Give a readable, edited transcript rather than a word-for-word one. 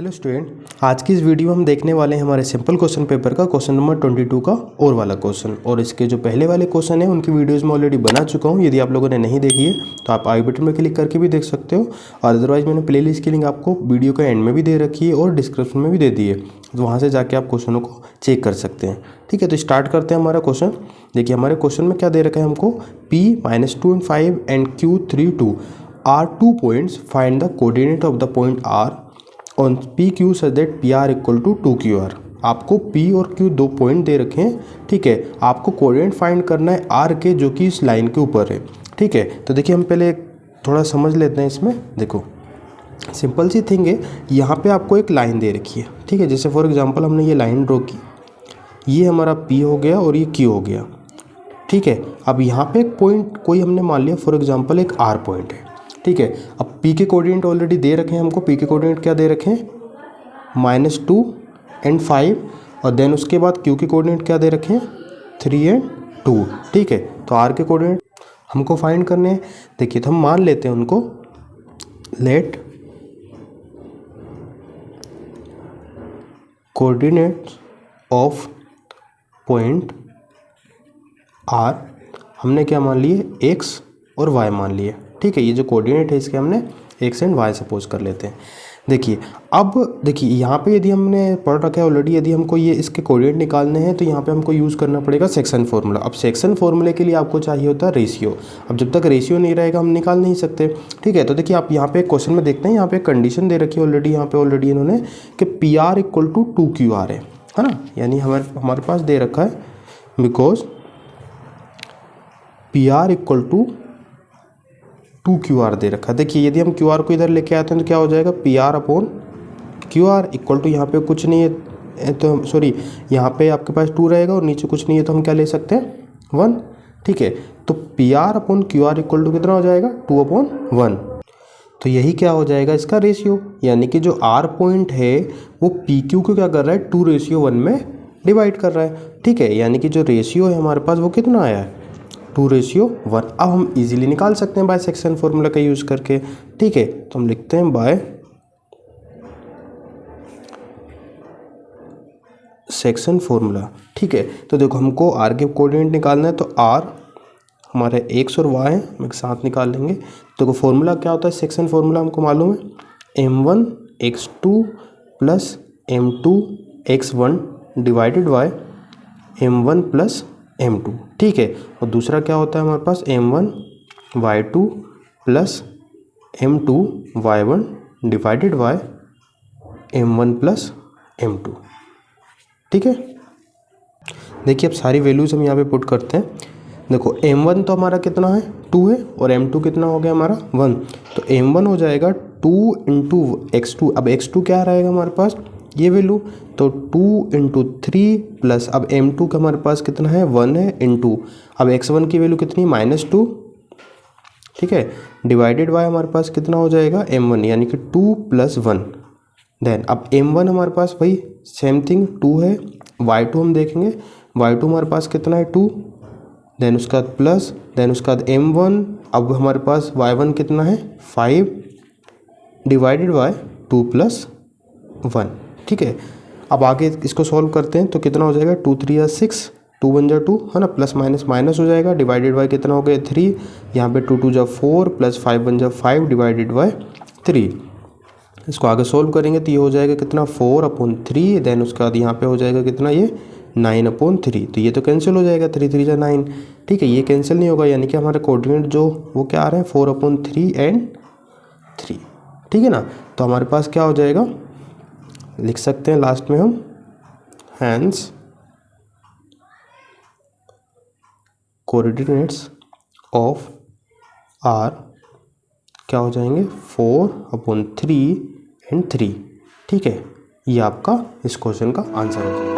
Hello student, आज की इस वीडियो में हम देखने वाले हैं हमारे सिंपल क्वेश्चन पेपर का क्वेश्चन नंबर 22 का और वाला क्वेश्चन। और इसके जो पहले वाले क्वेश्चन हैं उनकी वीडियोस में ऑलरेडी बना चुका हूं। यदि आप लोगों ने नहीं देखी है तो आप आई बटन में क्लिक करके भी देख सकते हो, और अदरवाइज मैंने प्लेलिस्ट की लिंक आपको वीडियो का एंड में भी दे रखी है और डिस्क्रिप्शन में भी दे दी है, तो वहाँ से जाके आप क्वेश्चनों को चेक कर सकते हैं। ठीक है, तो स्टार्ट करते हैं हमारा क्वेश्चन। देखिए हमारे क्वेश्चन में क्या दे रखा है हमको, P-2 and 5 and Q32 are 2 points. Find the coordinate of the point R on P Q such that P R equal to 2QR। आपको P और Q दो पॉइंट दे रखे हैं। ठीक है, आपको कोऑर्डिनेट फाइंड करना है R के, जो कि इस लाइन के ऊपर है। ठीक है, तो देखिए हम पहले थोड़ा समझ लेते हैं इसमें। देखो सिंपल सी थिंग है, यहाँ पे आपको एक लाइन दे रखी है। ठीक है, जैसे फॉर एग्जांपल हमने ये लाइन ड्रॉ की, ये हमारा P हो गया और ये Q हो गया। ठीक है, अब यहाँ पे एक पॉइंट कोई हमने मान लिया फॉर एग्जांपल एक R पॉइंट है। ठीक है, अब P के कोऑर्डिनेट ऑलरेडी दे रखे हैं हमको। P के कोऑर्डिनेट क्या दे रखे हैं, -2 and 5, और देन उसके बाद Q के कोऑर्डिनेट क्या दे रखे हैं, 3 and 2। ठीक है, तो R के कोऑर्डिनेट हमको फाइंड करने हैं। देखिए तो हम मान लेते हैं उनको, let coordinates of point R, हमने क्या मान लिए, X और Y मान लिए। ठीक है, ये जो कोऑर्डिनेट है इसके हमने X एंड Y सपोज कर लेते हैं। देखिए अब देखिए यहाँ पे यदि हमने पढ़ रखा है ऑलरेडी, यदि हमको ये इसके कोऑर्डिनेट निकालने हैं तो यहाँ पे हमको यूज़ करना पड़ेगा सेक्शन फार्मूला। अब सेक्शन फार्मूले के लिए आपको चाहिए होता है रेशियो। अब जब तक रेशियो नहीं रहेगा हम निकाल नहीं सकते। ठीक है, तो देखिए आप यहाँ पे क्वेश्चन में देखते हैं, यहाँ पे कंडीशन दे रखी है ऑलरेडी, यहाँ पे ऑलरेडी इन्होंने कि PR इक्वल टू 2QR है ना, यानी हमारे पास दे रखा है because PR equal to 2QR दे रखा है। देखिए यदि हम QR को इधर लेके आते हैं तो क्या हो जाएगा, PR upon QR equal to, यहाँ पे कुछ नहीं है तो सॉरी, यहाँ पे आपके पास 2 रहेगा और नीचे कुछ नहीं है तो हम क्या ले सकते हैं, 1। ठीक है, तो PR upon QR equal to कितना हो जाएगा, 2/1। तो यही क्या हो जाएगा इसका रेशियो, यानी कि जो R पॉइंट है वो PQ को क्या कर रहा है, 2:1 में डिवाइड कर रहा है। ठीक है, यानी कि जो रेशियो है हमारे पास वो कितना आया है, 2:1। अब हम इजीली निकाल सकते हैं बाय सेक्शन फॉर्मूला का यूज़ करके। ठीक है, तो हम लिखते हैं बाय सेक्शन फॉर्मूला। ठीक है, तो देखो हमको R के कोऑर्डिनेट निकालना है, तो R हमारे X और Y है, हम एक साथ निकाल लेंगे। देखो फॉर्मूला क्या होता है, सेक्शन फॉर्मूला हमको मालूम है, M1x2 plus M2x1 divided by M1 plus M2। ठीक है, और दूसरा क्या होता है हमारे पास, M1y2 plus M2y1 divided by M1 plus M2। ठीक है, देखिए अब सारी वैल्यूज़ हम यहाँ पे पुट करते हैं। देखो M1 तो हमारा कितना है, 2 है, और M2 कितना हो गया हमारा, 1। तो M1 हो जाएगा 2 × x2। अब x2 क्या रहेगा हमारे पास, ये वैल्यू, तो 2 × 3 प्लस, अब M2 का हमारे पास कितना है, 1 है, इनटू अब x1 की वैल्यू कितनी, -2। ठीक है, डिवाइडेड बाय हमारे पास कितना हो जाएगा, M1, यानी कि 2 + 1। देन अब M1 हमारे पास वही सेम थिंग 2 है, y2 हम देखेंगे, y2 हमारे पास कितना है, 2। देन उसका बाद प्लस, देन उसका बाद M1, अब हमारे पास y1 कितना है, 5 डिवाइडेड बाय 2 + 1। ठीक है, अब आगे इसको सॉल्व करते हैं तो कितना हो जाएगा, 2 × 3 = 6, 2 × 1 = 2 है ना, प्लस माइनस माइनस हो जाएगा, डिवाइडेड बाय कितना हो गया, 3। यहाँ पे 2 × 2 = 4 प्लस 5 × 1 = 5 डिवाइडेड बाय 3। इसको आगे सॉल्व करेंगे तो ये हो जाएगा कितना, 4/3। देन उसके बाद यहाँ पे हो जाएगा कितना, ये 9/3। तो ये तो कैंसिल हो जाएगा, 3 × 3 = 9। ठीक है, ये कैंसिल नहीं होगा, यानी कि हमारे कोऑर्डिनेट जो वो क्या आ रहे हैं, 4/3 and 3। ठीक है ना, तो हमारे पास क्या हो जाएगा, लिख सकते हैं लास्ट में हम, हैंस कोऑर्डिनेट्स ऑफ R क्या हो जाएंगे, 4/3 and 3। ठीक है, ये आपका इस क्वेश्चन का आंसर हो जाएगा।